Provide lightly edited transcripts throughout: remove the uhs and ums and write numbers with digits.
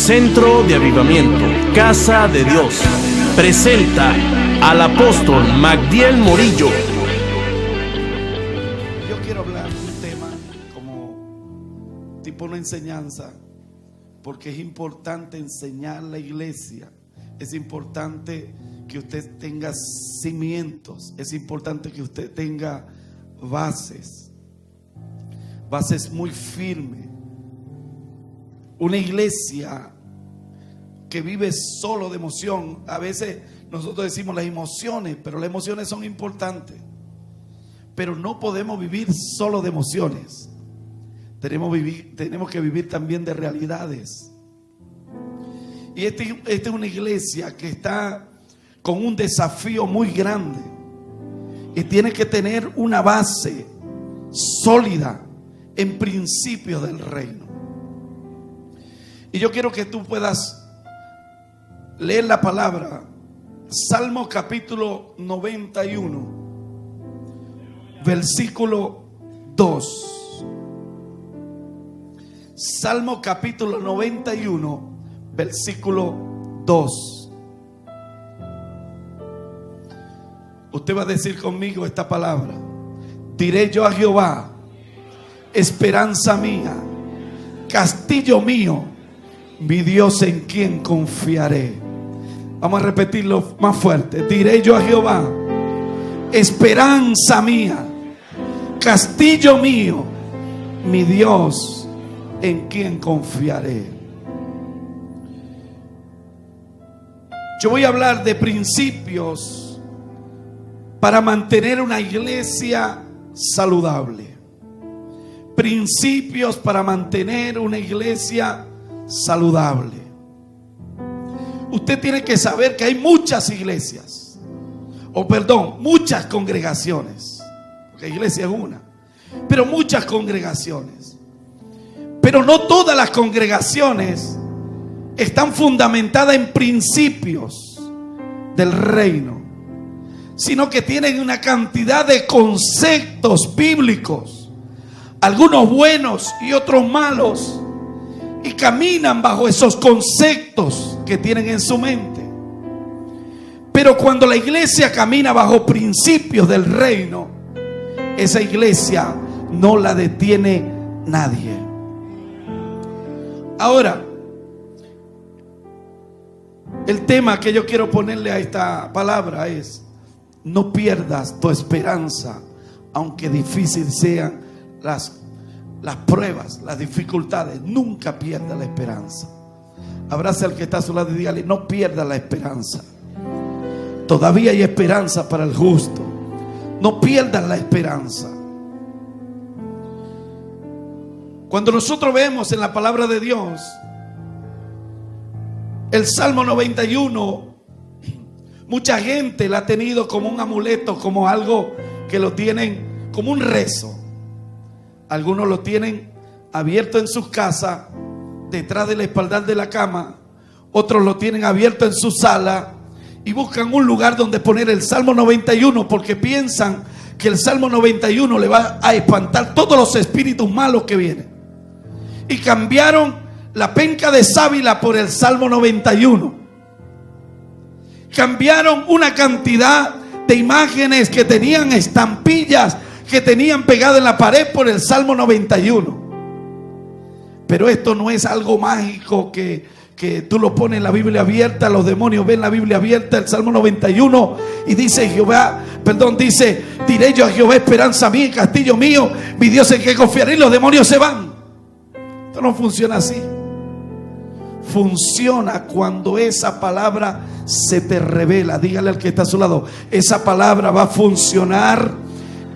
Centro de Avivamiento, Casa de Dios, presenta al apóstol Magdiel Morillo. Yo quiero hablar de un tema como tipo una enseñanza, porque es importante enseñar la iglesia. Es importante que usted tenga cimientos, es importante que usted tenga bases muy firmes. Una iglesia que vive solo de emoción, a veces nosotros decimos las emociones, pero las emociones son importantes, pero no podemos vivir solo de emociones. Tenemos que vivir también de realidades. Y esta es una iglesia que está con un desafío muy grande y tiene que tener una base sólida en principios del reino. Y yo quiero que tú puedas leer la palabra. Salmo capítulo 91, versículo 2. Salmo capítulo 91, versículo 2. Usted va a decir conmigo esta palabra. Diré yo a Jehová, esperanza mía, castillo mío, mi Dios en quien confiaré. Vamos a repetirlo más fuerte. Diré yo a Jehová, esperanza mía, castillo mío, mi Dios en quien confiaré. Yo voy a hablar de principios para mantener una iglesia saludable. Principios para mantener una iglesia saludable. Usted tiene que saber que hay muchas iglesias, muchas congregaciones, porque iglesia es una, pero muchas congregaciones. Pero no todas las congregaciones están fundamentadas en principios del reino, sino que tienen una cantidad de conceptos bíblicos, algunos buenos y otros malos, y caminan bajo esos conceptos que tienen en su mente. Pero cuando la iglesia camina bajo principios del reino, esa iglesia no la detiene nadie. Ahora, el tema que yo quiero ponerle a esta palabra es: no pierdas tu esperanza, aunque difíciles sean las pruebas, las dificultades. Nunca pierda la esperanza. Abraza al que está a su lado y dígale: no pierda la esperanza. Todavía hay esperanza para el justo. No pierdan la esperanza. Cuando nosotros vemos en la palabra de Dios el Salmo 91, mucha gente la ha tenido como un amuleto, como algo que lo tienen como un rezo. Algunos lo tienen abierto en sus casas, detrás del espaldar de la cama. Otros lo tienen abierto en su sala y buscan un lugar donde poner el Salmo 91, porque piensan que el Salmo 91 le va a espantar todos los espíritus malos que vienen. Y cambiaron la penca de sábila por el Salmo 91. Cambiaron una cantidad de imágenes que tenían estampillas, que tenían pegado en la pared, por el Salmo 91. Pero esto no es algo mágico que tú lo pones en la Biblia abierta. Los demonios ven la Biblia abierta, el Salmo 91, y dice diré yo a Jehová, esperanza mía, castillo mío, mi Dios en que confiaré, y los demonios se van. Esto no funciona así. Funciona cuando esa palabra se te revela. Dígale al que está a su lado: esa palabra va a funcionar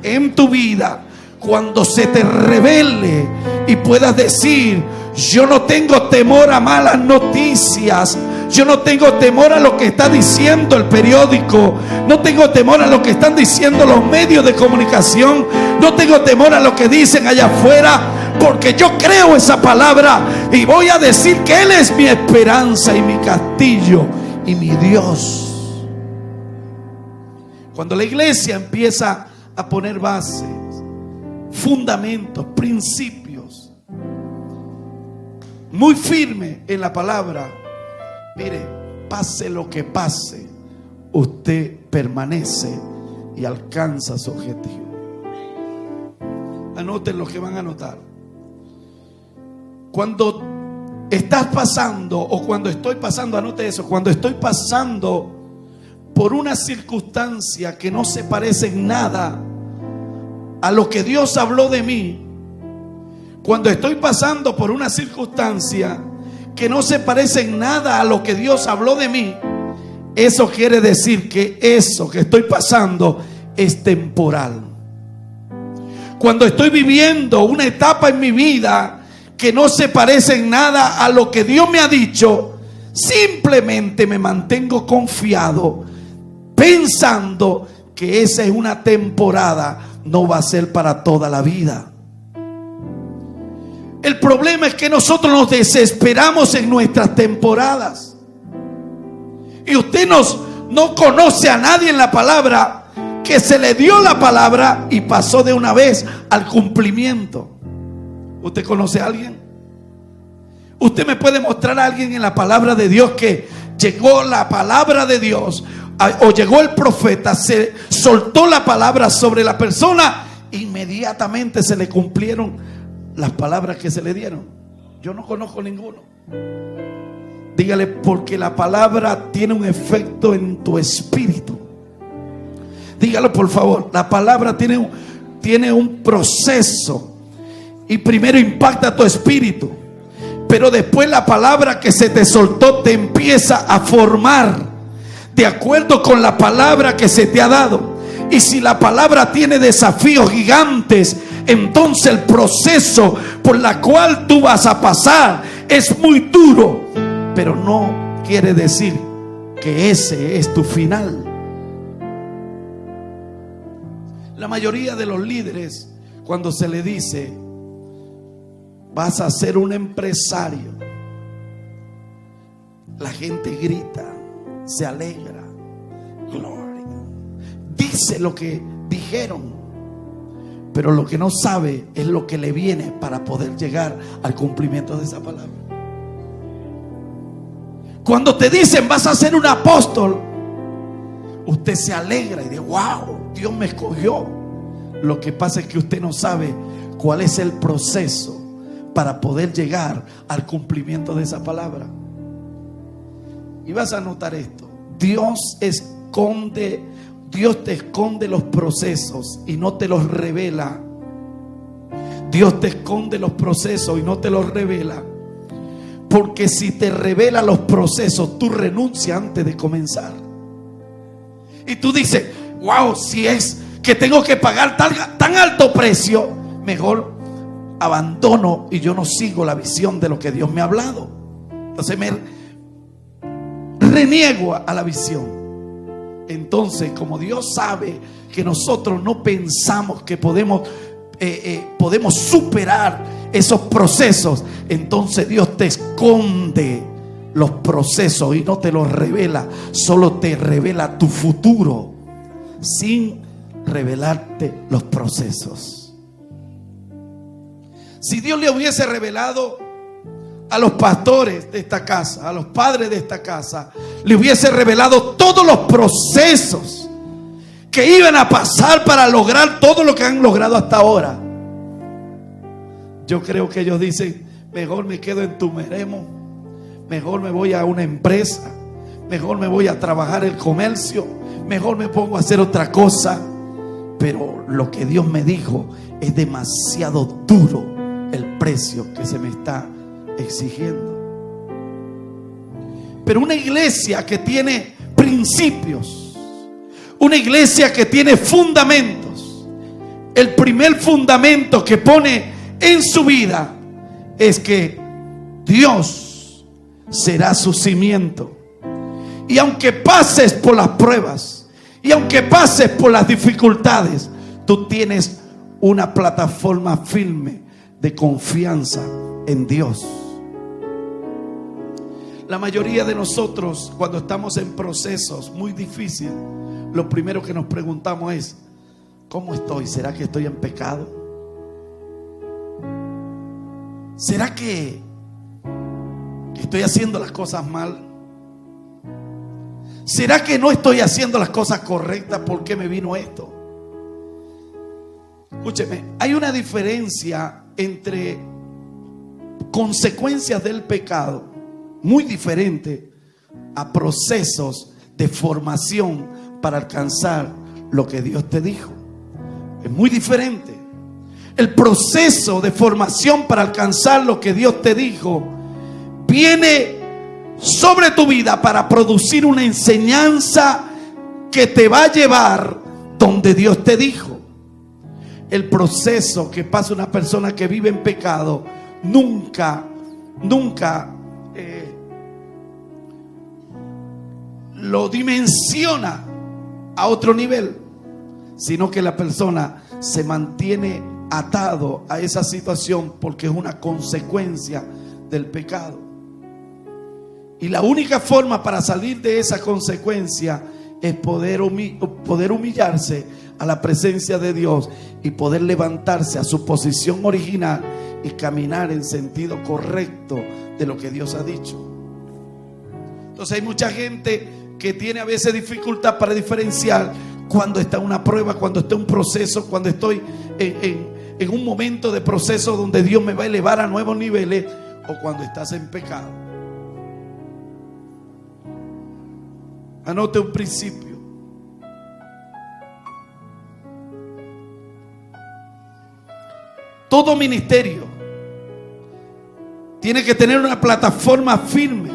en tu vida cuando se te revele y puedas decir: yo no tengo temor a malas noticias, yo no tengo temor a lo que está diciendo el periódico, no tengo temor a lo que están diciendo los medios de comunicación, no tengo temor a lo que dicen allá afuera, porque yo creo esa palabra y voy a decir que Él es mi esperanza y mi castillo y mi Dios. Cuando la iglesia empieza a poner bases, fundamentos, principios, muy firme en la palabra, mire, pase lo que pase, usted permanece y alcanza su objetivo. Anoten lo que van a anotar. Cuando estás pasando, o cuando estoy pasando, anote eso, cuando estoy pasando por una circunstancia que no se parece en nada a lo que Dios habló de mí, cuando estoy pasando por una circunstancia que no se parece en nada a lo que Dios habló de mí, eso quiere decir que eso que estoy pasando es temporal. Cuando estoy viviendo una etapa en mi vida que no se parece en nada a lo que Dios me ha dicho, simplemente me mantengo confiado, pensando que esa es una temporada, no va a ser para toda la vida. El problema es que nosotros nos desesperamos en nuestras temporadas. Y usted no conoce a nadie en la palabra que se le dio la palabra y pasó de una vez al cumplimiento. ¿Usted conoce a alguien? Usted me puede mostrar a alguien en la palabra de Dios que llegó la palabra de Dios, o llegó el profeta, se soltó la palabra sobre la persona, inmediatamente se le cumplieron las palabras que se le dieron? Yo no conozco ninguno. Dígale, porque la palabra tiene un efecto en tu espíritu. Dígalo por favor, la palabra tiene un proceso, y primero impacta tu espíritu, pero después la palabra que se te soltó te empieza a formar de acuerdo con la palabra que se te ha dado. Y si la palabra tiene desafíos gigantes, entonces el proceso por la cual tú vas a pasar es muy duro, pero no quiere decir que ese es tu final. La mayoría de los líderes, cuando se le dice vas a ser un empresario, la gente grita, se alegra, gloria, dice lo que dijeron, pero lo que no sabe es lo que le viene para poder llegar al cumplimiento de esa palabra. Cuando te dicen vas a ser un apóstol, usted se alegra y dice, wow, Dios me escogió. Lo que pasa es que usted no sabe cuál es el proceso para poder llegar al cumplimiento de esa palabra. Y vas a notar esto: Dios te esconde los procesos y no te los revela. Dios te esconde los procesos y no te los revela, porque si te revela los procesos, tú renuncias antes de comenzar. Y tú dices, wow, si es que tengo que pagar tan alto precio, mejor abandono y yo no sigo la visión de lo que Dios me ha hablado. Entonces me reniego a la visión. Entonces, como Dios sabe que nosotros no pensamos que podemos superar esos procesos, entonces Dios te esconde los procesos y no te los revela, solo te revela tu futuro sin revelarte los procesos. Si Dios le hubiese revelado a los pastores de esta casa, a los padres de esta casa, le hubiese revelado todos los procesos que iban a pasar para lograr todo lo que han logrado hasta ahora, yo creo que ellos dicen, mejor me quedo en Tumeremo, mejor me voy a una empresa, mejor me voy a trabajar el comercio, mejor me pongo a hacer otra cosa. Pero lo que Dios me dijo es demasiado duro, el precio que se me está exigiendo. Pero una iglesia que tiene principios, una iglesia que tiene fundamentos, el primer fundamento que pone en su vida es que Dios será su cimiento. Y aunque pases por las pruebas, y aunque pases por las dificultades, tú tienes una plataforma firme de confianza en Dios. La mayoría de nosotros, cuando estamos en procesos muy difíciles, lo primero que nos preguntamos es, ¿cómo estoy? ¿Será que estoy en pecado? ¿Será que ¿Estoy haciendo las cosas mal? ¿Será que no estoy haciendo las cosas correctas? ¿Por qué me vino esto? Escúcheme, hay una diferencia entre consecuencias del pecado, muy diferente a procesos de formación para alcanzar lo que Dios te dijo. Es muy diferente. El proceso de formación para alcanzar lo que Dios te dijo viene sobre tu vida para producir una enseñanza que te va a llevar donde Dios te dijo. El proceso que pasa una persona que vive en pecado nunca lo dimensiona a otro nivel, sino que la persona se mantiene atado a esa situación porque es una consecuencia del pecado. Y la única forma para salir de esa consecuencia es poder humillarse a la presencia de Dios y poder levantarse a su posición original y caminar en sentido correcto de lo que Dios ha dicho. Entonces hay mucha gente que tiene a veces dificultad para diferenciar cuando está una prueba, cuando está un proceso, cuando estoy en un momento de proceso donde Dios me va a elevar a nuevos niveles, o cuando estás en pecado. Anote un principio. Todo ministerio tiene que tener una plataforma firme,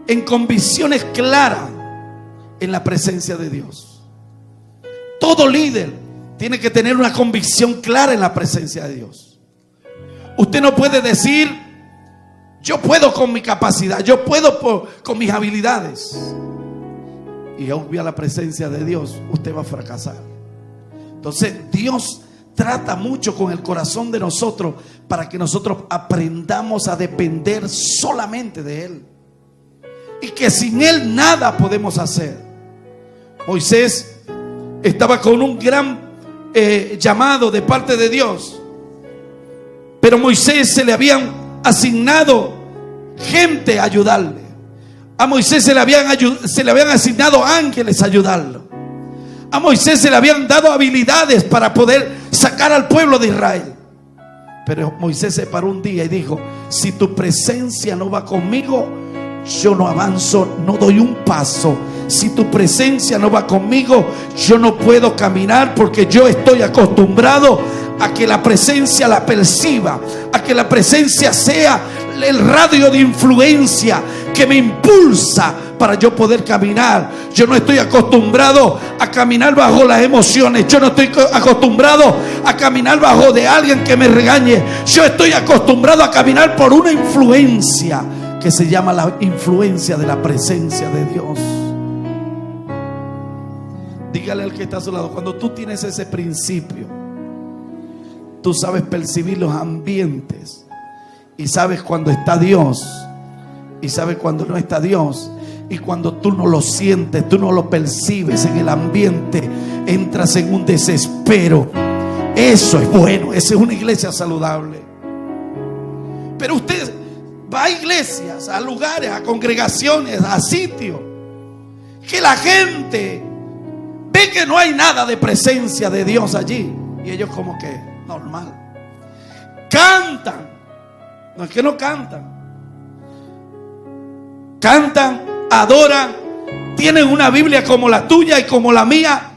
en convicciones claras en la presencia de Dios. Todo líder tiene que tener una convicción clara en la presencia de Dios. Usted no puede decir: yo puedo con mi capacidad, yo puedo con mis habilidades, y obvia la presencia de Dios, usted va a fracasar. Entonces Dios trata mucho con el corazón de nosotros para que nosotros aprendamos a depender solamente de Él, y que sin Él nada podemos hacer. Moisés estaba con un gran llamado de parte de Dios, pero Moisés se le habían asignado gente a ayudarle. A Moisés se le habían asignado ángeles a ayudarlo. A Moisés se le habían dado habilidades para poder sacar al pueblo de Israel. Pero Moisés se paró un día y dijo: si tu presencia no va conmigo, yo no avanzo, no doy un paso. Si tu presencia no va conmigo, yo no puedo caminar, porque yo estoy acostumbrado a que la presencia la perciba, a que la presencia sea el radio de influencia que me impulsa para yo poder caminar. Yo no estoy acostumbrado a caminar bajo las emociones. Yo no estoy acostumbrado a caminar bajo de alguien que me regañe. Yo estoy acostumbrado a caminar por una influencia que se llama la influencia de la presencia de Dios. Dígale al que está a su lado: cuando tú tienes ese principio, tú sabes percibir los ambientes, y sabes cuando está Dios y sabes cuando no está Dios. Y cuando tú no lo sientes, tú no lo percibes en el ambiente, entras en un desespero. Eso es bueno, esa es una iglesia saludable. Pero usted va a iglesias, a lugares, a congregaciones, a sitios que la gente ve que no hay nada de presencia de Dios allí, y ellos como que normal cantan. No es que no cantan, adoran, tienen una Biblia como la tuya y como la mía,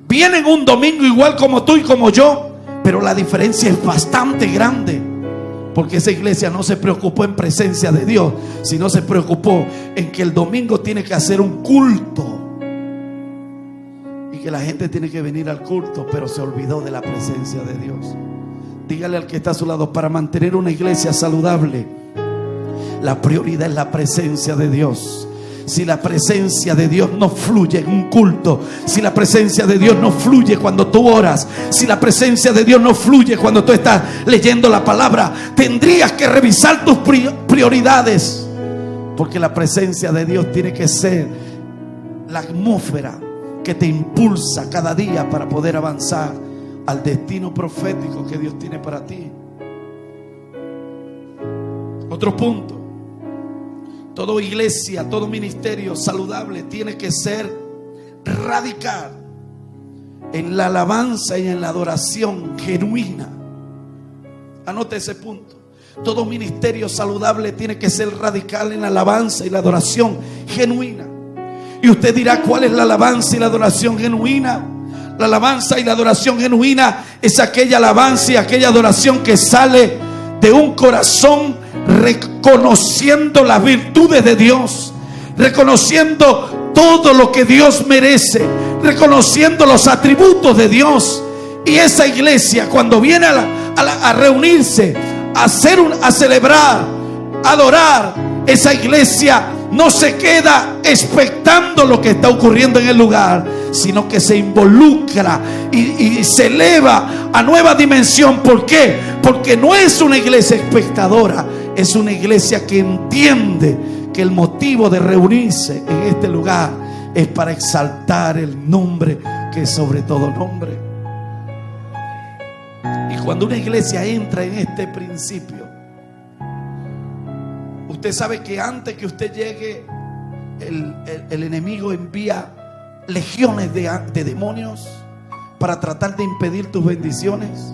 vienen un domingo igual como tú y como yo, pero la diferencia es bastante grande, porque esa iglesia no se preocupó en presencia de Dios, sino se preocupó en que el domingo tiene que hacer un culto y que la gente tiene que venir al culto, pero se olvidó de la presencia de Dios. Dígale al que está a su lado: para mantener una iglesia saludable, la prioridad es la presencia de Dios. Si la presencia de Dios no fluye en un culto, si la presencia de Dios no fluye cuando tú oras, si la presencia de Dios no fluye cuando tú estás leyendo la palabra, tendrías que revisar tus prioridades, porque la presencia de Dios tiene que ser la atmósfera que te impulsa cada día para poder avanzar al destino profético que Dios tiene para ti. Otro punto: Toda iglesia, todo ministerio saludable tiene que ser radical en la alabanza y en la adoración genuina. Anote ese punto. Todo ministerio saludable tiene que ser radical en la alabanza y la adoración genuina. Y usted dirá, ¿cuál es la alabanza y la adoración genuina? La alabanza y la adoración genuina es aquella alabanza y aquella adoración que sale de un corazón reconociendo las virtudes de Dios, reconociendo todo lo que Dios merece, reconociendo los atributos de Dios. Y esa iglesia, cuando viene a reunirse, a celebrar, a adorar, esa iglesia no se queda expectando lo que está ocurriendo en el lugar, sino que se involucra y se eleva a nueva dimensión. ¿Por qué? Porque no es una iglesia espectadora, es una iglesia que entiende que el motivo de reunirse en este lugar es para exaltar el nombre que es sobre todo nombre. Y cuando una iglesia entra en este principio, usted sabe que antes que usted llegue, el enemigo envía legiones de demonios para tratar de impedir tus bendiciones.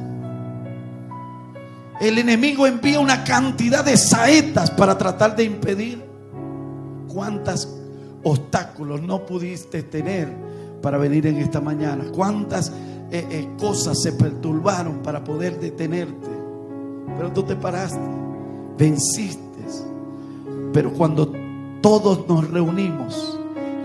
El enemigo envía una cantidad de saetas para tratar de impedir. ¿Cuántos obstáculos no pudiste tener para venir en esta mañana? ¿Cuántas cosas se perturbaron para poder detenerte? Pero tú te paraste, venciste. Pero cuando todos nos reunimos,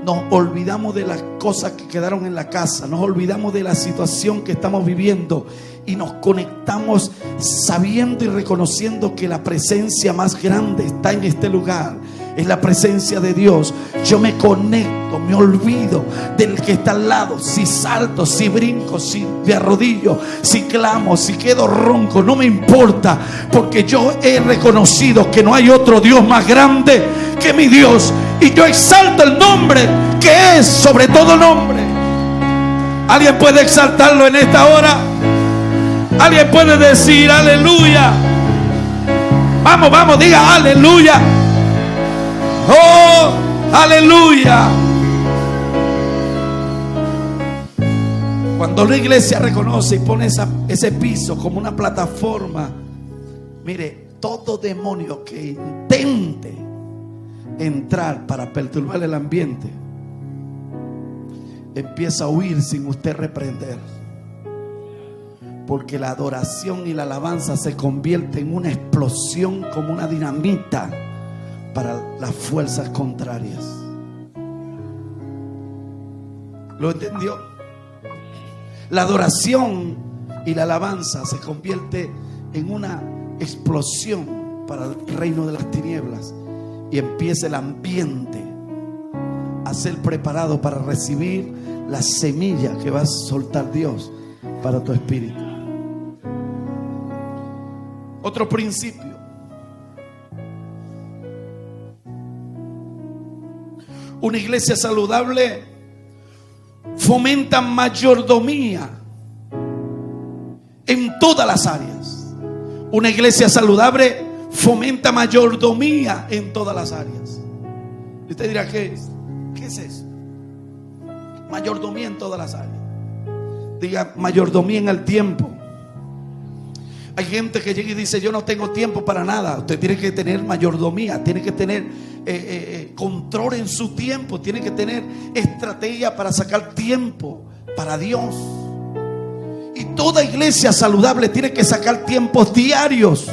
nos olvidamos de las cosas que quedaron en la casa, nos olvidamos de la situación que estamos viviendo y nos conectamos sabiendo y reconociendo que la presencia más grande está en este lugar. Es la presencia de Dios. Yo me conecto, me olvido del que está al lado. Si salto, si brinco, si me arrodillo, si clamo, si quedo ronco, no me importa, porque yo he reconocido que no hay otro Dios más grande que mi Dios. Y yo exalto el nombre que es sobre todo nombre. ¿Alguien puede exaltarlo en esta hora? ¿Alguien puede decir aleluya? Vamos, vamos, diga aleluya. Oh, aleluya. Cuando la iglesia reconoce y pone ese piso como una plataforma, mire, todo demonio que intente entrar para perturbar el ambiente empieza a huir sin usted reprender, porque la adoración y la alabanza se convierte en una explosión como una dinamita para las fuerzas contrarias. ¿Lo entendió? La adoración y la alabanza se convierte en una explosión para el reino de las tinieblas y empieza el ambiente a ser preparado para recibir la semilla que va a soltar Dios para tu espíritu. Otro principio: una iglesia saludable fomenta mayordomía en todas las áreas. Una iglesia saludable fomenta mayordomía en todas las áreas. Y usted dirá, ¿qué es? ¿Qué es eso? Mayordomía en todas las áreas. Diga, mayordomía en el tiempo. Hay gente que llega y dice, yo no tengo tiempo para nada. Usted tiene que tener mayordomía, tiene que tener control en su tiempo, tiene que tener estrategia para sacar tiempo para Dios. Y toda iglesia saludable tiene que sacar tiempos diarios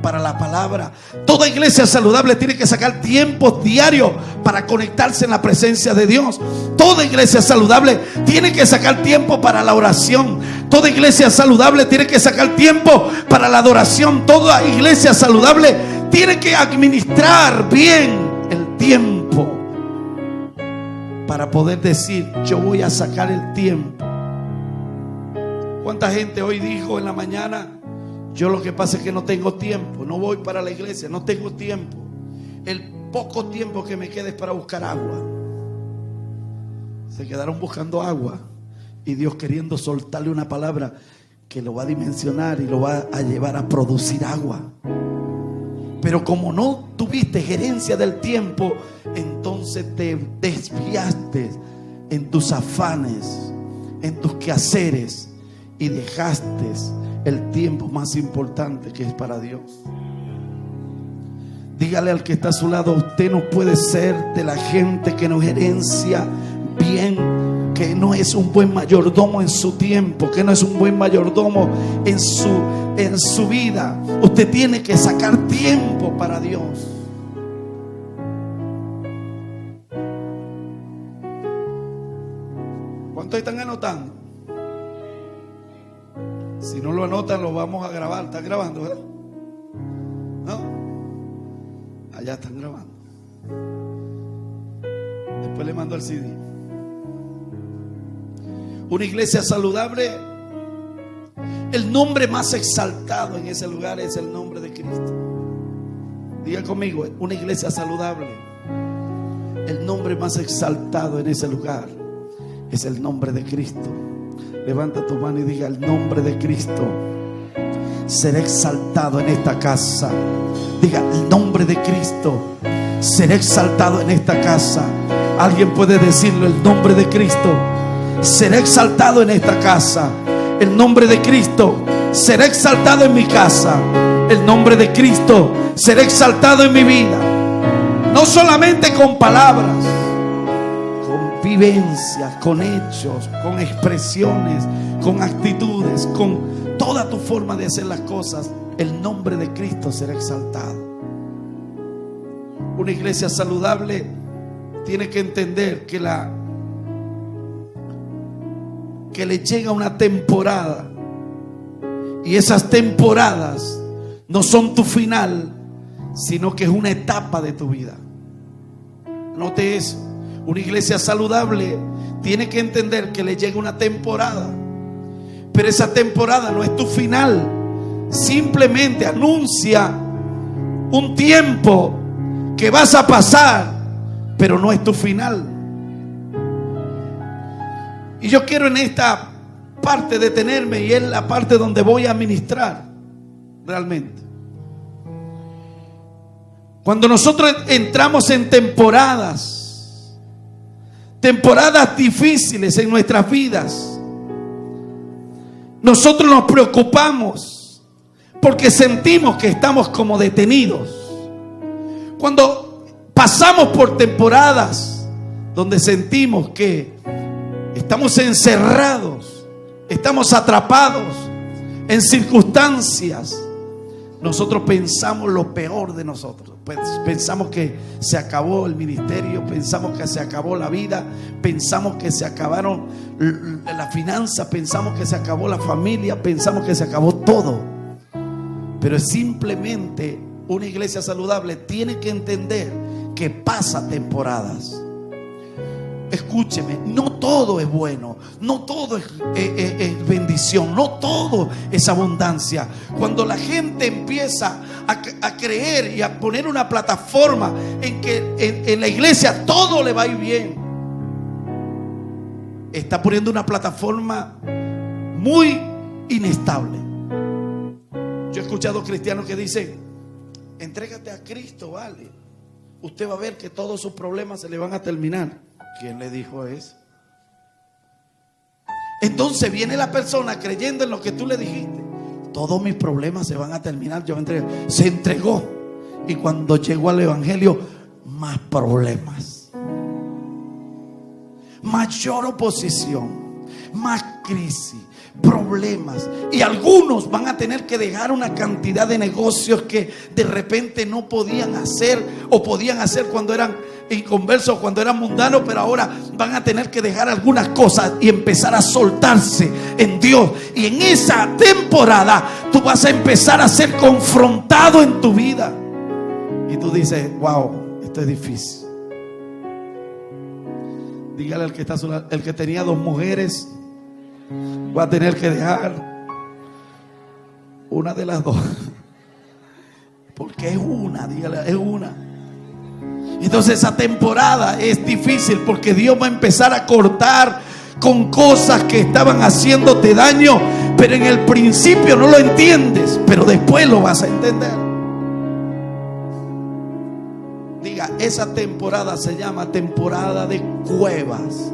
para la palabra. Toda iglesia saludable tiene que sacar tiempos diarios para conectarse en la presencia de Dios. Toda iglesia saludable tiene que sacar tiempo para la oración. Toda iglesia saludable tiene que sacar tiempo para la adoración. Toda iglesia saludable tiene que administrar bien el tiempo para poder decir, yo voy a sacar el tiempo. ¿Cuánta gente hoy dijo en la mañana, yo lo que pasa es que no tengo tiempo, no voy para la iglesia, no tengo tiempo, el poco tiempo que me queda es para buscar agua? Se quedaron buscando agua y Dios queriendo soltarle una palabra que lo va a dimensionar y lo va a llevar a producir agua. Pero como no tuviste gerencia del tiempo, entonces te desviaste en tus afanes, en tus quehaceres, y dejaste el tiempo más importante, que es para Dios. Dígale al que está a su lado: usted no puede ser de la gente que no gerencia bien, que no es un buen mayordomo en su tiempo, que no es un buen mayordomo en su vida. Usted tiene que sacar tiempo para Dios. ¿Cuántos están anotando? Si no lo anotan, lo vamos a grabar. ¿Están grabando, verdad? ¿No? Allá están grabando. Después le mando el CD. Una iglesia saludable, el nombre más exaltado en ese lugar es el nombre de Cristo. Diga conmigo: una iglesia saludable, el nombre más exaltado en ese lugar es el nombre de Cristo. Levanta tu mano y diga: el nombre de Cristo será exaltado en esta casa. Diga: el nombre de Cristo será exaltado en esta casa. Alguien puede decirlo: el nombre de Cristo será exaltado en esta casa. El nombre de Cristo será exaltado en mi casa. El nombre de Cristo será exaltado en mi vida. No solamente con palabras, con vivencias, con hechos, con expresiones, con actitudes, con toda tu forma de hacer las cosas. El nombre de Cristo será exaltado. Una iglesia saludable tiene que entender que le llega una temporada, y esas temporadas no son tu final, sino que es una etapa de tu vida. Note eso. Una iglesia saludable tiene que entender que le llega una temporada, pero esa temporada no es tu final. Simplemente anuncia un tiempo que vas a pasar, pero no es tu final. Y yo quiero en esta parte detenerme, y es la parte donde voy a ministrar realmente. Cuando nosotros entramos en temporadas difíciles en nuestras vidas, nosotros nos preocupamos porque sentimos que estamos como detenidos. Cuando pasamos por temporadas donde sentimos que estamos encerrados, estamos atrapados en circunstancias, nosotros pensamos lo peor de nosotros. Pensamos que se acabó el ministerio, pensamos que se acabó la vida, pensamos que se acabaron la finanza, pensamos que se acabó la familia, pensamos que se acabó todo. Pero es simplemente una iglesia saludable tiene que entender que pasa temporadas. Escúcheme, no todo es bueno, no todo es bendición, no todo es abundancia. Cuando la gente empieza a creer y a poner una plataforma en que en la iglesia todo le va a ir bien, está poniendo una plataforma muy inestable. Yo he escuchado cristianos que dicen: entrégate a Cristo, vale, usted va a ver que todos sus problemas se le van a terminar. ¿Quién le dijo eso? Entonces viene la persona creyendo en lo que tú le dijiste. Todos mis problemas se van a terminar. Se entregó. Y cuando llegó al evangelio, más problemas, mayor oposición, más crisis, problemas. Y algunos van a tener que dejar una cantidad de negocios que de repente no podían hacer, o podían hacer cuando eran inconversos, cuando eran mundanos, pero ahora van a tener que dejar algunas cosas y empezar a soltarse en Dios. Y en esa temporada tú vas a empezar a ser confrontado en tu vida, y tú dices: wow, esto es difícil. Dígale al que está sola, el que tenía 2 mujeres, va a tener que dejar una de las 2, porque es una. Dígale, es una. Entonces esa temporada es difícil, porque Dios va a empezar a cortar con cosas que estaban haciéndote daño, pero en el principio no lo entiendes, pero después lo vas a entender. esa temporada se llama temporada de cuevas.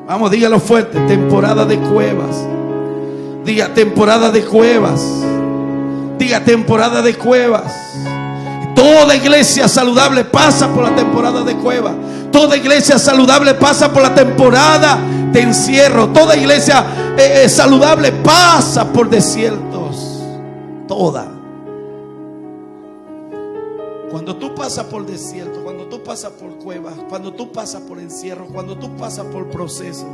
Vamos, dígalo fuerte, temporada de cuevas. Diga temporada de cuevas. Diga temporada de cuevas. Toda iglesia saludable pasa por la temporada de cuevas. Toda iglesia saludable pasa por la temporada de encierro. Toda iglesia saludable pasa por desiertos. Toda. Cuando tú pasas por desierto, cuando tú pasas por cuevas, cuando tú pasas por encierro, cuando tú pasas por procesos,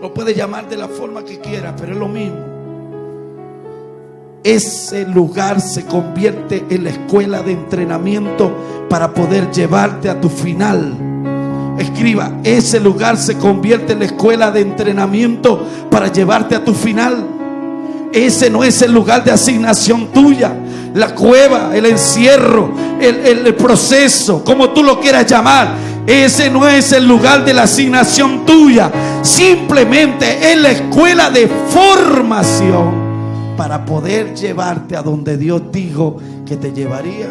lo puedes llamar de la forma que quieras, pero es lo mismo. Ese lugar se convierte en la escuela de entrenamiento para poder llevarte a tu final. Escriba, ese lugar se convierte en la escuela de entrenamiento para llevarte a tu final. Ese no es el lugar de asignación tuya. La cueva, el encierro, el proceso, como tú lo quieras llamar, ese no es el lugar de la asignación tuya. Simplemente es la escuela de formación para poder llevarte a donde Dios dijo que te llevaría.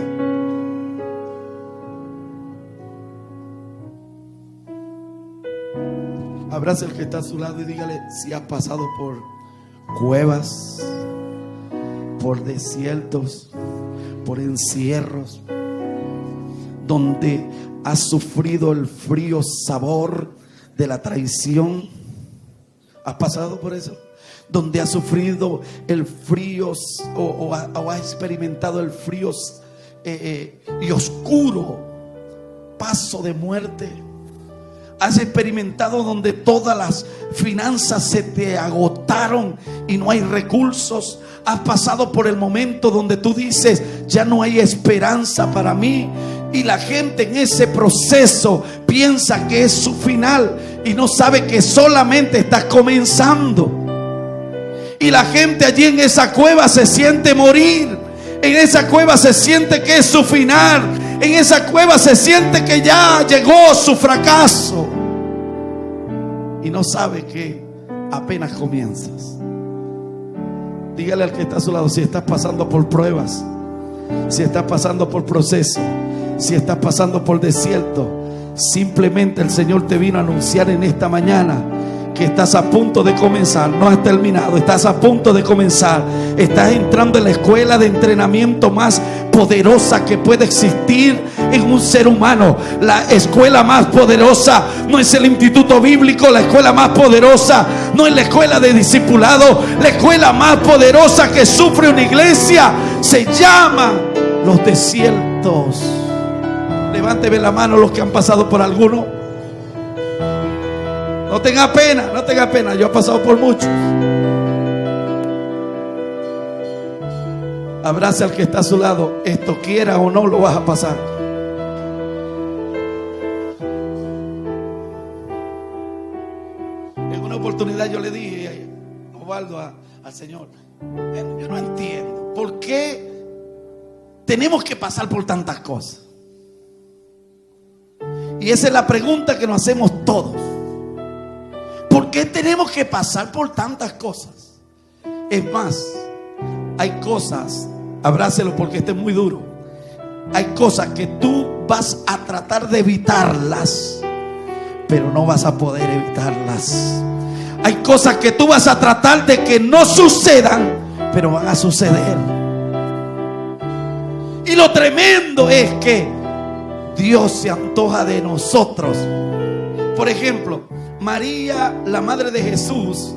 Abraza al que está a su lado y dígale: si has pasado por cuevas, por desiertos, por encierros, donde has sufrido el frío sabor de la traición. ¿Has pasado por eso? Donde has sufrido el frío o has experimentado el frío y oscuro paso de muerte. Has experimentado donde todas las finanzas se te agotaron y no hay recursos. Has pasado por el momento donde tú dices: ya no hay esperanza para mí. Y la gente en ese proceso piensa que es su final y no sabe que solamente está comenzando. Y la gente allí en esa cueva se siente morir. En esa cueva se siente que es su final. En esa cueva se siente que ya llegó su fracaso. Y no sabe que apenas comienzas. Dígale al que está a su lado: si estás pasando por pruebas, si estás pasando por proceso, si estás pasando por desierto, simplemente el Señor te vino a anunciar en esta mañana que estás a punto de comenzar. No has terminado, estás a punto de comenzar. Estás entrando en la escuela de entrenamiento más poderosa que puede existir en un ser humano. La escuela más poderosa no es el instituto bíblico. La escuela más poderosa no es la escuela de discipulado. La escuela más poderosa que sufre una iglesia se llama los desiertos. Levánteme la mano los que han pasado por alguno. No tenga pena, no tenga pena. Yo he pasado por muchos. Abrace al que está a su lado. Esto quiera o no, lo vas a pasar. En una oportunidad yo le dije a Osvaldo, al Señor: yo no entiendo por qué tenemos que pasar por tantas cosas. Y esa es la pregunta que nos hacemos todos. ¿Por qué tenemos que pasar por tantas cosas? Es más, hay cosas, abrácelo porque este es muy duro. Hay cosas que tú vas a tratar de evitarlas, pero no vas a poder evitarlas. Hay cosas que tú vas a tratar de que no sucedan, pero van a suceder. Y lo tremendo es que Dios se antoja de nosotros. Por ejemplo, María, la madre de Jesús.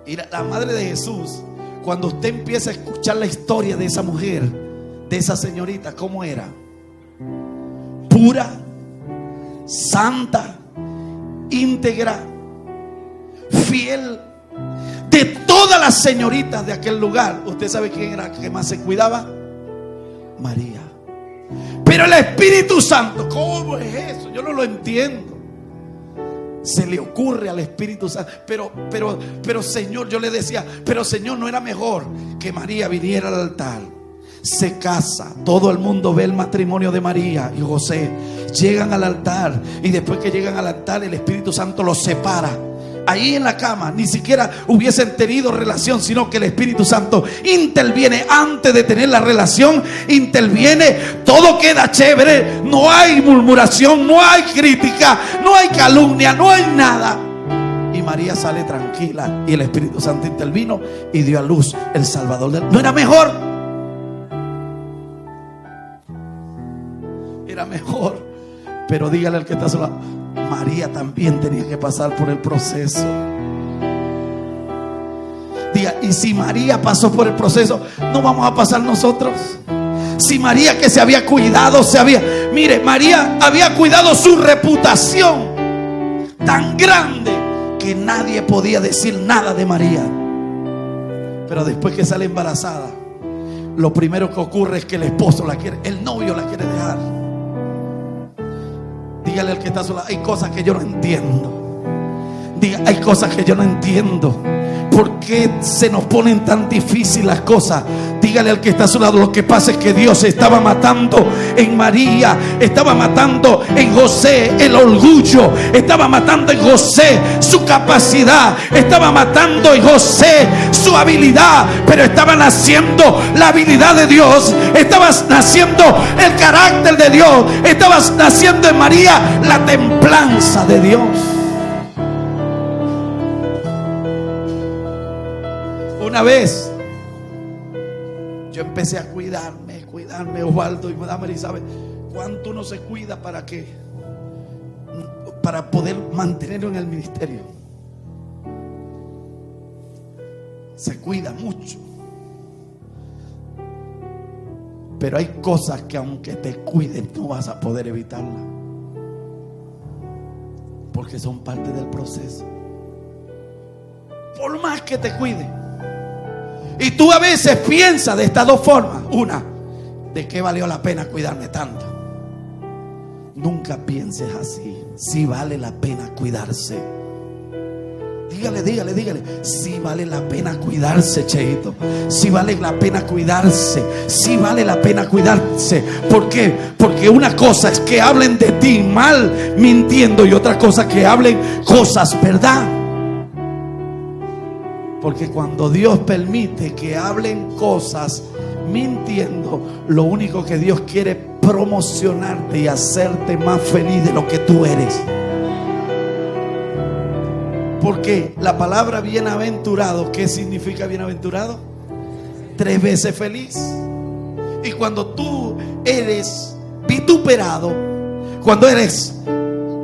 Y la madre de Jesús, cuando usted empieza a escuchar la historia de esa mujer, de esa señorita, ¿cómo era? Pura, santa, íntegra, fiel. De todas las señoritas de aquel lugar, ¿usted sabe quién era la que más se cuidaba? María. Pero el Espíritu Santo, ¿cómo es eso? Yo no lo entiendo. Se le ocurre al Espíritu Santo. Pero Señor, yo le decía: pero Señor, ¿no era mejor que María viniera al altar? Se casa, todo el mundo ve el matrimonio de María y José. Llegan al altar y después que llegan al altar, el Espíritu Santo los separa. ahí en la cama, ni siquiera hubiesen tenido relación, sino que el Espíritu Santo interviene antes de tener la relación, interviene, todo queda chévere, no hay murmuración, no hay crítica, no hay calumnia, no hay nada. Y María sale tranquila y el Espíritu Santo intervino y dio a luz el Salvador del... ¿No era mejor? Era mejor. Pero dígale al que está a su lado, María también tenía que pasar por el proceso. Diga, y si María pasó por el proceso, ¿no vamos a pasar nosotros? Si María, que se había cuidado, mire, María había cuidado su reputación tan grande que nadie podía decir nada de María. Pero después que sale embarazada, lo primero que ocurre es que el esposo la quiere, el novio la quiere dejar. Dígale al que está a su lado, hay cosas que yo no entiendo. Diga, hay cosas que yo no entiendo. ¿Por qué se nos ponen tan difíciles las cosas? Dígale al que está a su lado, lo que pasa es que Dios estaba matando en María, estaba matando en José el orgullo, estaba matando en José su capacidad, estaba matando en José su habilidad, pero estaba naciendo la habilidad de Dios, estaba naciendo el carácter de Dios, estaba naciendo en María la templanza de Dios. Una vez yo empecé a cuidarme, Osvaldo y Madame Elizabeth. ¿Cuánto uno se cuida para qué? Para poder mantenerlo en el ministerio. Se cuida mucho. Pero hay cosas que aunque te cuiden no vas a poder evitarlas, porque son parte del proceso. Por más que te cuiden. Y tú a veces piensas de estas dos formas. Una, ¿de qué valió la pena cuidarme tanto? Nunca pienses así. Sí vale la pena cuidarse. Dígale. Sí vale la pena cuidarse, Cheito. Sí vale la pena cuidarse. Sí vale la pena cuidarse. ¿Por qué? Porque una cosa es que hablen de ti mal, mintiendo, y otra cosa que hablen cosas verdad. Porque cuando Dios permite que hablen cosas mintiendo, lo único que Dios quiere es promocionarte y hacerte más feliz de lo que tú eres. Porque la palabra bienaventurado, ¿qué significa bienaventurado? 3 veces feliz. Y cuando tú eres vituperado, cuando eres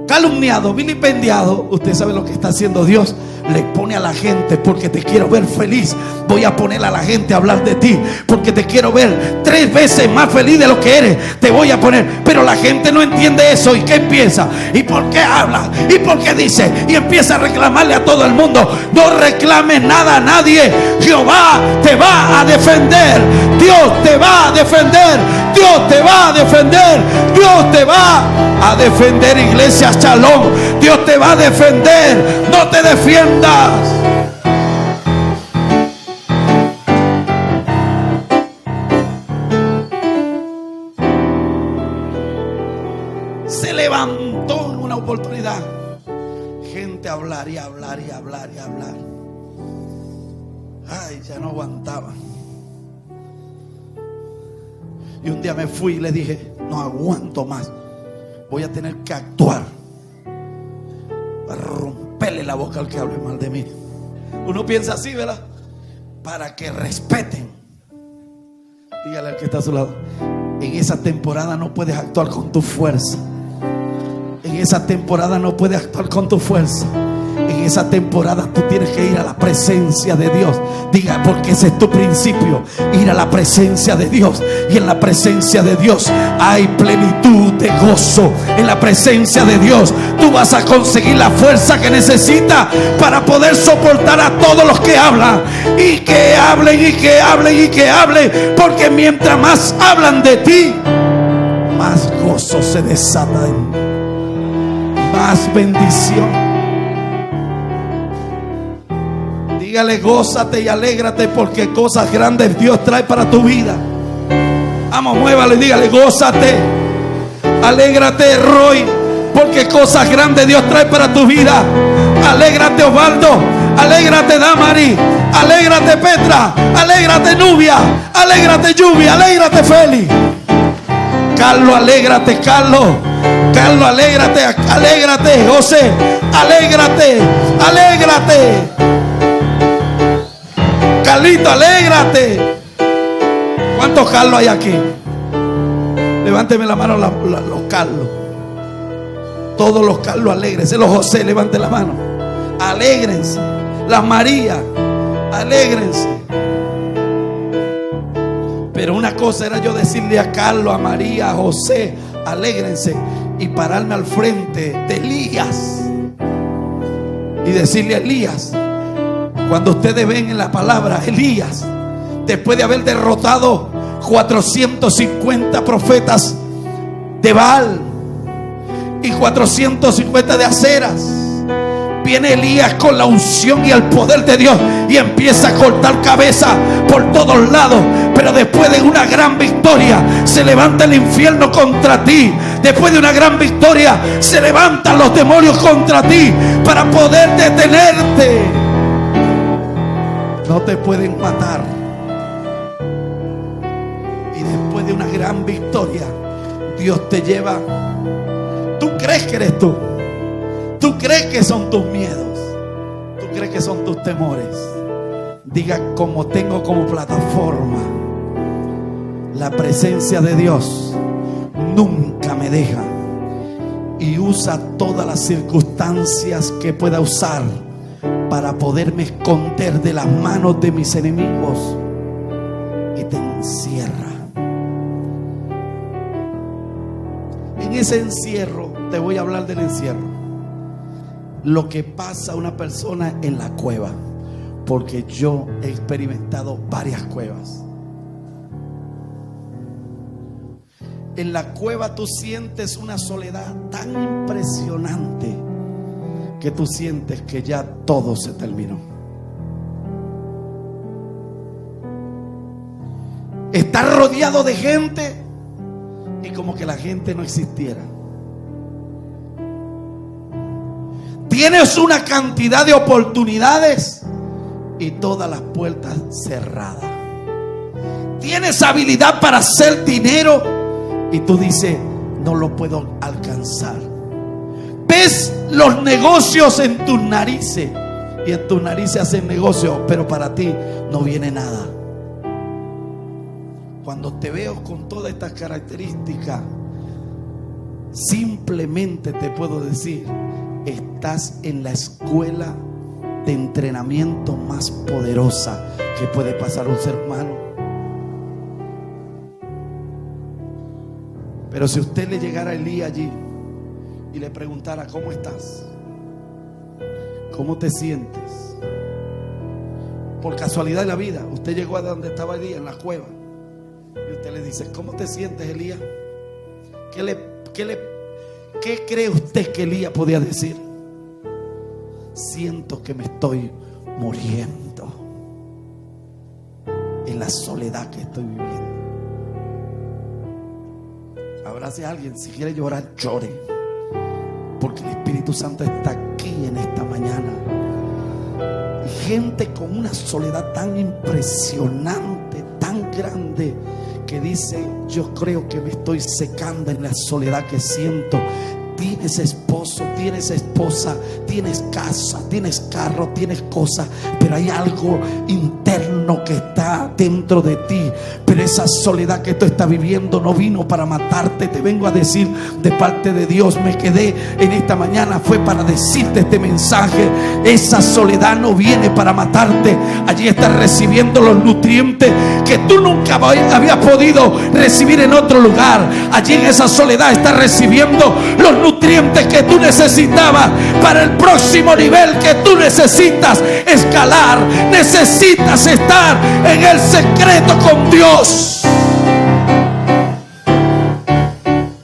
calumniado, vilipendiado, usted sabe lo que está haciendo Dios. Le pone a la gente, porque te quiero ver feliz, voy a poner a la gente a hablar de ti, porque te quiero ver 3 veces más feliz de lo que eres, te voy a poner. Pero la gente no entiende eso. ¿Y qué empieza? ¿Y por qué habla? ¿Y por qué dice? Y empieza a reclamarle a todo el mundo. No reclames nada a nadie. Jehová te va a defender. Dios te va a defender. Dios te va a defender. Dios te va a defender, iglesia Shalom. Dios te va a defender. No te defiendas. Se levantó en una oportunidad gente a hablar y hablar y hablar y hablar. Ay, ya no aguantaba. Y un día me fui y le dije, no aguanto más, voy a tener que actuar para romperle la boca al que hable mal de mí. Uno piensa así, ¿verdad? Para que respeten. Dígale al que está a su lado, en esa temporada no puedes actuar con tu fuerza. En esa temporada no puedes actuar con tu fuerza. En esa temporada tú tienes que ir a la presencia de Dios. Diga, porque ese es tu principio, ir a la presencia de Dios. Y en la presencia de Dios hay plenitud de gozo. En la presencia de Dios tú vas a conseguir la fuerza que necesitas para poder soportar a todos los que hablan. Y que hablen, y que hablen, y que hablen. Porque mientras más hablan de ti, más gozo se desata en ti, más bendición. Dígale, gózate y alégrate, porque cosas grandes Dios trae para tu vida. Vamos, muévale, dígale, gózate, alégrate, Roy, porque cosas grandes Dios trae para tu vida. Alégrate, Osvaldo. Alégrate, Damari. Alégrate, Petra. Alégrate, Nubia. Alégrate, Lluvia. Alégrate, Feli. Carlos, alégrate, Carlos. Carlos, alégrate. Alégrate, José. Alégrate. Alégrate. Carlito, alégrate. ¿Cuántos Carlos hay aquí? Levánteme la mano los Carlos. Todos los Carlos, alégrense. Los José, levanten la mano. Alégrense. Las María, alégrense. Pero una cosa era yo decirle a Carlos, a María, a José, alégrense, y pararme al frente de Elías y decirle a Elías, cuando ustedes ven en la palabra Elías, después de haber derrotado 450 profetas de Baal y 450 de Aceras, viene Elías con la unción y el poder de Dios y empieza a cortar cabeza por todos lados. Pero después de una gran victoria se levanta el infierno contra ti. Después de una gran victoria se levantan los demonios contra ti para poder detenerte. No te pueden matar. Y después de una gran victoria Dios te lleva. Tú crees que eres tú. Tú crees que son tus miedos. Tú crees que son tus temores. Diga, como tengo como plataforma la presencia de Dios, nunca me deja. Y usa todas las circunstancias que pueda usar para poderme esconder de las manos de mis enemigos. Y te encierra. En ese encierro, te voy a hablar del encierro. Lo que pasa a una persona en la cueva, porque yo he experimentado varias cuevas. En la cueva tú sientes una soledad tan impresionante que tú sientes que ya todo se terminó. Estás rodeado de gente y como que la gente no existiera. Tienes una cantidad de oportunidades y todas las puertas cerradas. Tienes habilidad para hacer dinero y tú dices, no lo puedo alcanzar. Ves los negocios en tus narices y en tus narices hacen negocios, pero para ti no viene nada. Cuando te veo con todas estas características, simplemente te puedo decir, estás en la escuela de entrenamiento más poderosa que puede pasar un ser humano. Pero si usted le llegara a Elías allí y le preguntara, ¿cómo estás? ¿Cómo te sientes? Por casualidad de la vida, usted llegó a donde estaba Elías, en la cueva, y usted le dice, ¿cómo te sientes, Elías? ¿Qué cree usted que Elías podía decir? Siento que me estoy muriendo en la soledad que estoy viviendo. Abrace a alguien, si quiere llorar, llore, porque el Espíritu Santo está aquí en esta mañana. Y gente con una soledad tan impresionante, tan grande, que dice, yo creo que me estoy secando en la soledad que siento. Tienes esposo, tienes esposa, tienes casa, tienes carro, tienes cosas, pero hay algo interno que está dentro de ti. Pero esa soledad que tú estás viviendo no vino para matarte. Te vengo a decir de parte de Dios, me quedé en esta mañana, fue para decirte este mensaje. Esa soledad no viene para matarte. Allí estás recibiendo los nutrientes que tú nunca habías podido recibir en otro lugar. Allí en esa soledad estás recibiendo los nutrientes que tú necesitabas para el próximo nivel que tú necesitas escalar. Necesitas estar en el secreto con Dios.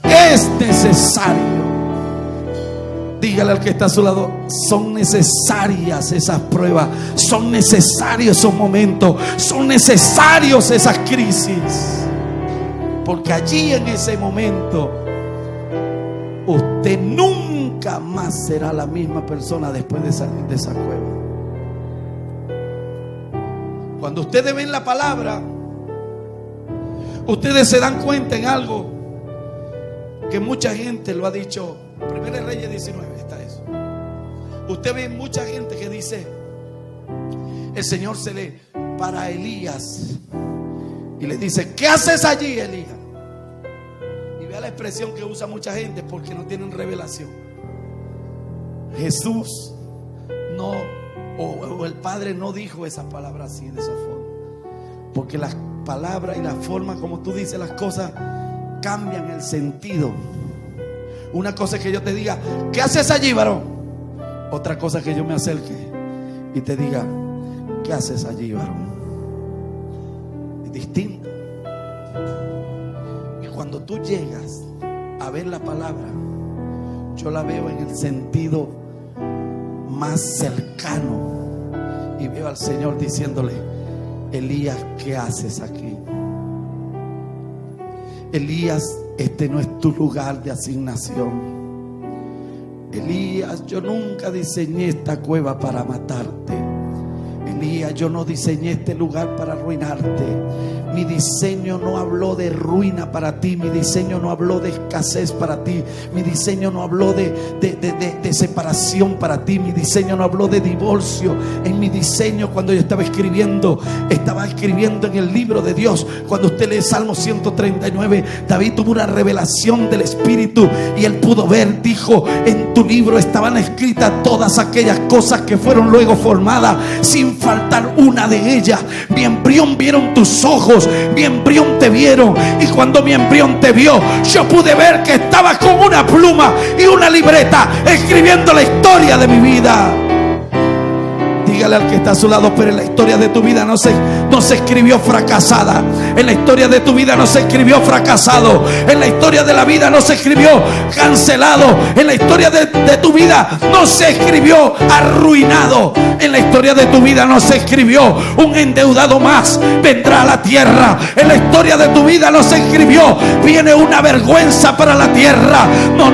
Es necesario. Dígale al que está a su lado, son necesarias esas pruebas, son necesarios esos momentos, son necesarios esas crisis, porque allí en ese momento usted nunca más será la misma persona después de salir de esa cueva. Cuando ustedes ven la palabra, ustedes se dan cuenta en algo que mucha gente lo ha dicho. 1 Reyes 19 está eso. Usted ve mucha gente que dice, el Señor se le para a Elías y le dice, ¿qué haces allí, Elías? Y vea la expresión que usa mucha gente porque no tienen revelación. Jesús no, o el Padre no dijo esa palabra así, de esa forma, porque las palabras y la forma como tú dices las cosas cambian el sentido. Una cosa es que yo te diga, ¿qué haces allí, varón? Otra cosa es que yo me acerque y te diga, ¿qué haces allí, varón? Es distinto. Y cuando tú llegas a ver la palabra, yo la veo en el sentido más cercano y veo al Señor diciéndole, Elías, ¿qué haces aquí? Elías, este no es tu lugar de asignación. Elías, yo nunca diseñé esta cueva para matarte. Elías, yo no diseñé este lugar para arruinarte. Mi diseño no habló de ruina para ti. Mi diseño no habló de escasez para ti. Mi diseño no habló de separación para ti. Mi diseño no habló de divorcio. En mi diseño, cuando yo estaba escribiendo en el libro de Dios. Cuando usted lee Salmo 139, David tuvo una revelación del Espíritu y él pudo ver, dijo, en tu libro estaban escritas todas aquellas cosas que fueron luego formadas, sin faltar una de ellas. Mi embrión vieron tus ojos, mi embrión te vieron, y cuando mi embrión te vio, yo pude ver que estabas con una pluma y una libreta escribiendo la historia de mi vida. Dígale al que está a su lado, pero en la historia de tu vida no se escribió fracasada. En la historia de tu vida no se escribió fracasado. En la historia de la vida no se escribió cancelado. En la historia de tu vida no se escribió arruinado. En la historia de tu vida no se escribió un endeudado más vendrá a la tierra. En la historia de tu vida no se escribió viene una vergüenza para la tierra. No.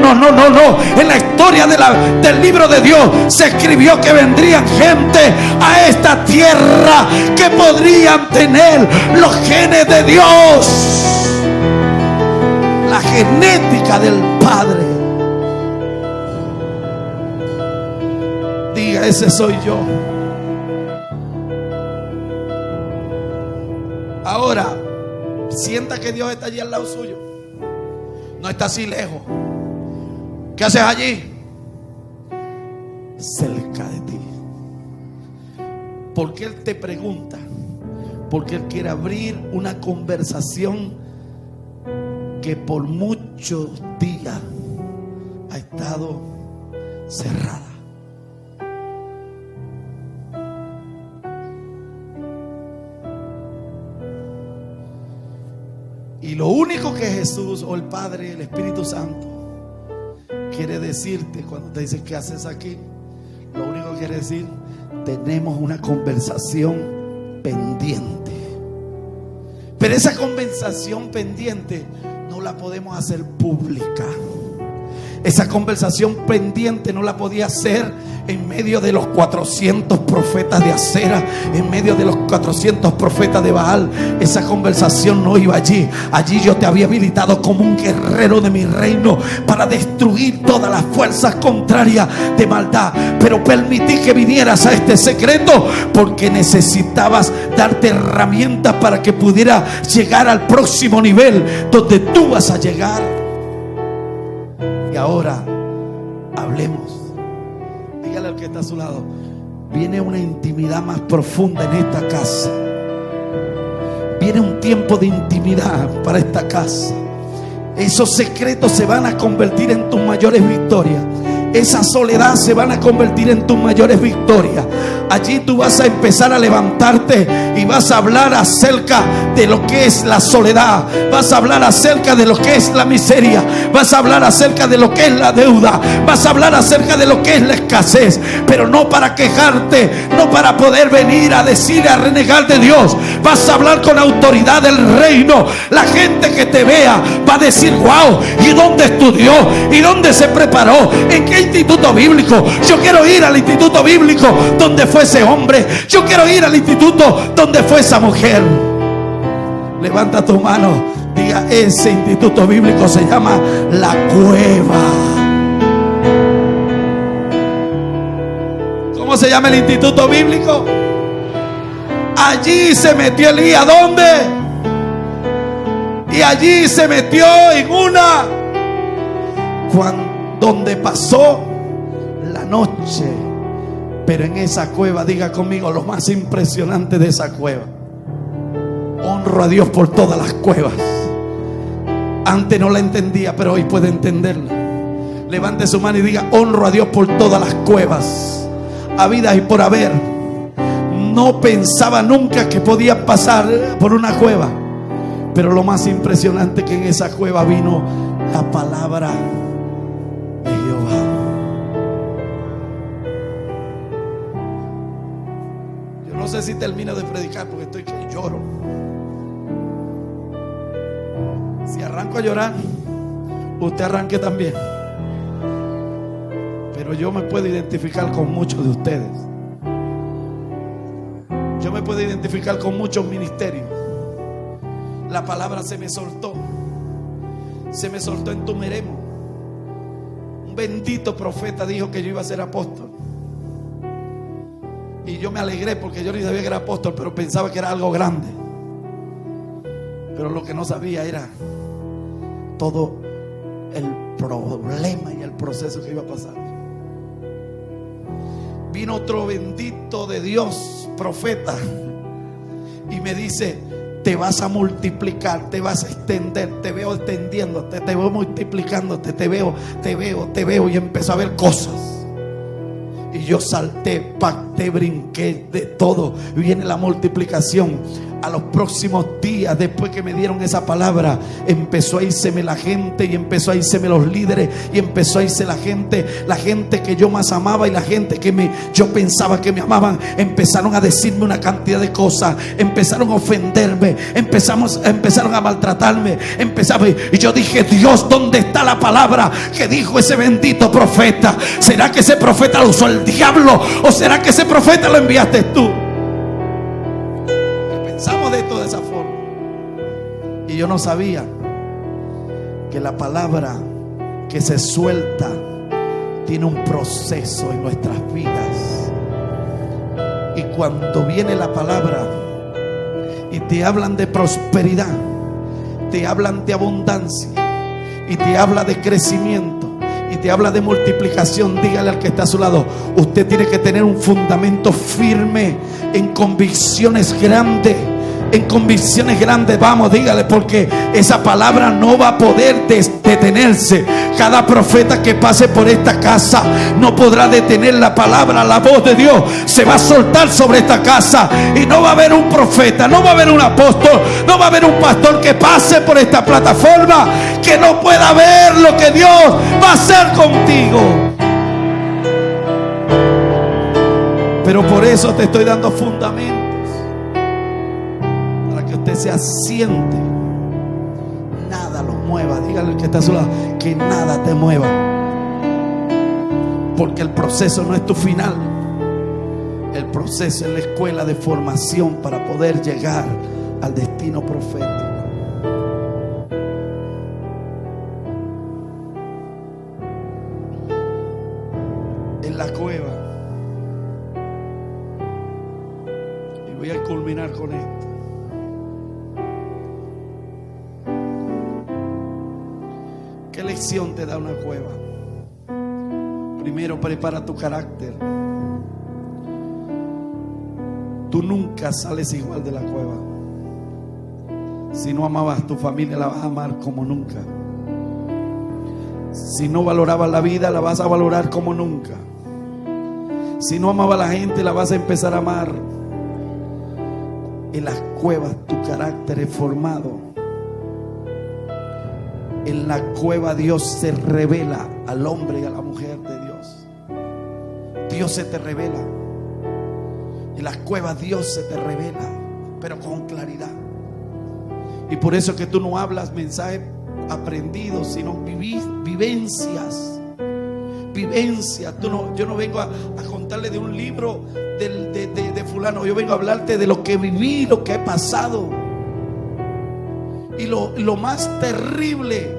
En la historia del libro de Dios se escribió que vendrían gente a esta tierra que podrían tener los genes de Dios, la genética del Padre. Diga, ese soy yo. Ahora, sienta que Dios está allí al lado suyo. No está así lejos. ¿Qué haces allí? Cerca de ti. Porque Él te pregunta, porque Él quiere abrir una conversación que por muchos días ha estado cerrada. Y lo único que Jesús o el Padre, el Espíritu Santo quiere decirte cuando te dice ¿qué haces aquí? Lo único que quiere decir, tenemos una conversación pendiente. Pero esa conversación pendiente no la podemos hacer pública. Esa conversación pendiente no la podía hacer en medio de los 400 profetas de Acera, en medio de los 400 profetas de Baal. Esa conversación no iba allí. Allí yo te había habilitado como un guerrero de mi reino para destruir todas las fuerzas contrarias de maldad. Pero permití que vinieras a este secreto porque necesitabas darte herramientas para que pudieras llegar al próximo nivel donde tú vas a llegar. Y ahora hablemos. Dígale al que está a su lado, viene una intimidad más profunda en esta casa. Viene un tiempo de intimidad para esta casa. Esos secretos se van a convertir en tus mayores victorias. Esa soledad se van a convertir en tus mayores victorias. Allí tú vas a empezar a levantarte y vas a hablar acerca de lo que es la soledad. Vas a hablar acerca de lo que es la miseria. Vas a hablar acerca de lo que es la deuda. Vas a hablar acerca de lo que es la escasez. Pero no para quejarte, no para poder venir a decir, a renegar de Dios. Vas a hablar con autoridad del reino. La gente que te vea va a decir: wow, ¿y dónde estudió? ¿Y dónde se preparó? ¿En qué instituto bíblico? Yo quiero ir al instituto bíblico donde fue ese hombre. Yo quiero ir al instituto donde fue esa mujer. Levanta tu mano, diga: ese instituto bíblico se llama La Cueva. ¿Cómo se llama el instituto bíblico? Allí se metió Elías. ¿Dónde? Y allí se metió en una donde pasó la noche. Pero en esa cueva, diga conmigo, lo más impresionante de esa cueva. Honro a Dios por todas las cuevas. Antes no la entendía, pero hoy puedo entenderla. Levante su mano y diga: honro a Dios por todas las cuevas habidas y por haber. No pensaba nunca que podía pasar por una cueva, pero lo más impresionante es que en esa cueva vino la palabra de Jehová. Yo no sé si termino de predicar porque estoy que lloro. Si arranco a llorar, usted arranque también. Pero yo me puedo identificar con muchos de ustedes. Yo me puedo identificar con muchos ministerios. La palabra se me soltó. Se me soltó en Tumeremo. Un bendito profeta dijo que yo iba a ser apóstol. Y yo me alegré porque yo ni sabía que era apóstol, pero pensaba que era algo grande. Pero lo que no sabía era todo el problema y el proceso que iba a pasar. Vino otro bendito de Dios, profeta, y me dice: te vas a multiplicar, te vas a extender. Te veo extendiéndote, te veo multiplicándote, te veo. Y empezó a ver cosas. Y yo salté, pacté, brinqué, de todo. Viene la multiplicación. A los próximos días, después que me dieron esa palabra, empezó a írseme la gente, y empezó a írseme los líderes, y empezó a irse la gente que yo más amaba, y la gente que yo pensaba que me amaban. Empezaron a decirme una cantidad de cosas, empezaron a ofenderme, empezaron a maltratarme, y yo dije: Dios, ¿dónde está la palabra que dijo ese bendito profeta? ¿Será que ese profeta lo usó el diablo, o será que ese profeta lo enviaste tú? Pensamos de esto de esa forma. Y yo no sabía que la palabra que se suelta tiene un proceso en nuestras vidas. Y cuando viene la palabra y te hablan de prosperidad, te hablan de abundancia, y te habla de crecimiento, y te habla de multiplicación, dígale al que está a su lado: usted tiene que tener un fundamento firme en convicciones grandes. En convicciones grandes, vamos, dígale, porque esa palabra no va a poder detenerse. Cada profeta que pase por esta casa no podrá detener la palabra. La voz de Dios se va a soltar sobre esta casa, y no va a haber un profeta, no va a haber un apóstol, no va a haber un pastor que pase por esta plataforma que no pueda ver lo que Dios va a hacer contigo. Pero por eso te estoy dando fundamentos, usted se asiente, nada lo mueva. Dígale al que está a su lado que nada te mueva, porque el proceso no es tu final. El proceso es la escuela de formación para poder llegar al destino profético. En la cueva, y voy a culminar con esto. ¿Qué lección te da una cueva? Primero, prepara tu carácter. Tú nunca sales igual de la cueva. Si no amabas a tu familia, la vas a amar como nunca. Si no valorabas la vida, la vas a valorar como nunca. Si no amaba a la gente, la vas a empezar a amar. En las cuevas tu carácter es formado. En la cueva Dios se revela al hombre y a la mujer de Dios. Dios se te revela. En las cuevas Dios se te revela, pero con claridad. Y por eso que tú no hablas mensajes aprendidos, sino vivencias. Vivencia. Yo no vengo a contarle de un libro de fulano. Yo vengo a hablarte de lo que viví, lo que he pasado. Y lo más terrible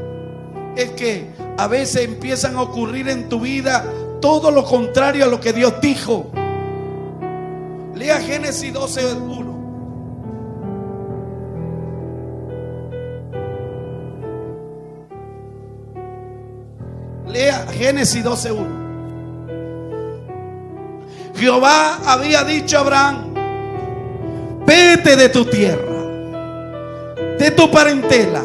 es que a veces empiezan a ocurrir en tu vida todo lo contrario a lo que Dios dijo. Lea Génesis 12:1. Lea Génesis 12:1. Jehová había dicho a Abraham: vete de tu tierra, de tu parentela,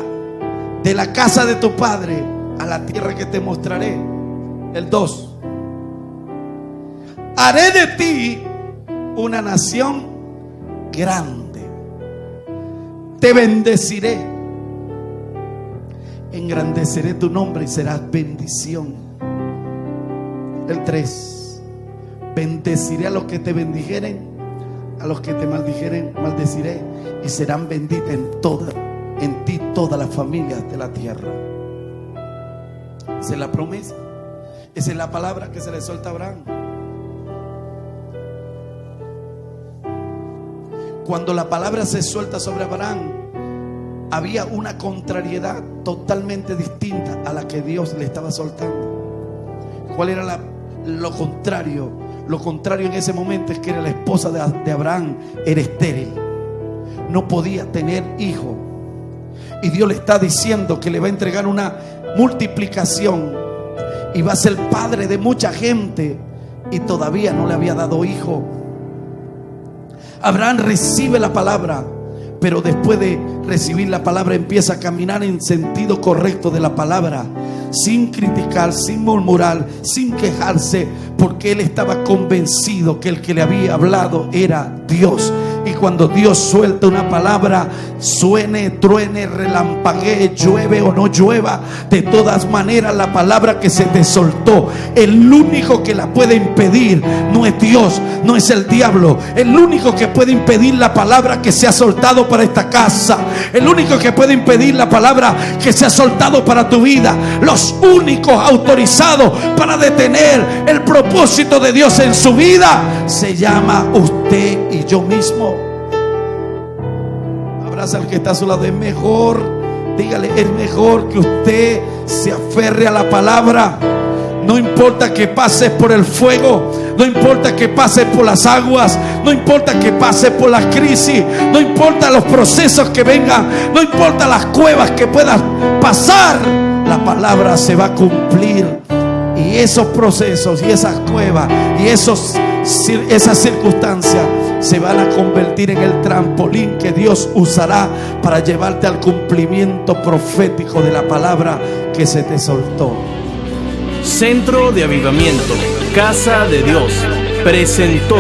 de la casa de tu padre, a la tierra que te mostraré. El 2. Haré de ti una nación grande, te bendeciré, engrandeceré tu nombre y serás bendición. El 3. Bendeciré a los que te bendijeren, a los que te maldijeren maldeciré, y serán benditas en ti todas las familias de la tierra. Esa es la promesa. Esa es la palabra que se le suelta a Abraham. Cuando la palabra se suelta sobre Abraham, había una contrariedad totalmente distinta a la que Dios le estaba soltando. ¿Cuál era lo contrario? Lo contrario en ese momento es que era la esposa de Abraham, era estéril, no podía tener hijo. Y Dios le está diciendo que le va a entregar una multiplicación y va a ser padre de mucha gente, y todavía no le había dado hijo. Abraham recibe la palabra, pero después de recibir la palabra empieza a caminar en sentido correcto de la palabra, sin criticar, sin murmurar, sin quejarse, porque él estaba convencido que el que le había hablado era Dios. Y cuando Dios suelta una palabra, suene, truene, relampaguee, llueve o no llueva, de todas maneras la palabra que se te soltó, el único que la puede impedir no es Dios, no es el diablo. El único que puede impedir la palabra que se ha soltado para esta casa, el único que puede impedir la palabra que se ha soltado para tu vida, los únicos autorizados para detener el propósito de Dios en su vida, se llama usted y yo mismo. Abraza al que está a su lado. Es mejor, dígale, es mejor que usted se aferre a la palabra. No importa que pases por el fuego, no importa que pases por las aguas, no importa que pases por las crisis, no importa los procesos que vengan, no importa las cuevas que puedas pasar, la palabra se va a cumplir. Y esos procesos y esas cuevas y esas circunstancias se van a convertir en el trampolín que Dios usará para llevarte al cumplimiento profético de la palabra que se te soltó. Centro de Avivamiento, Casa de Dios, presentó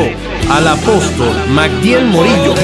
al apóstol Magdiel Morillo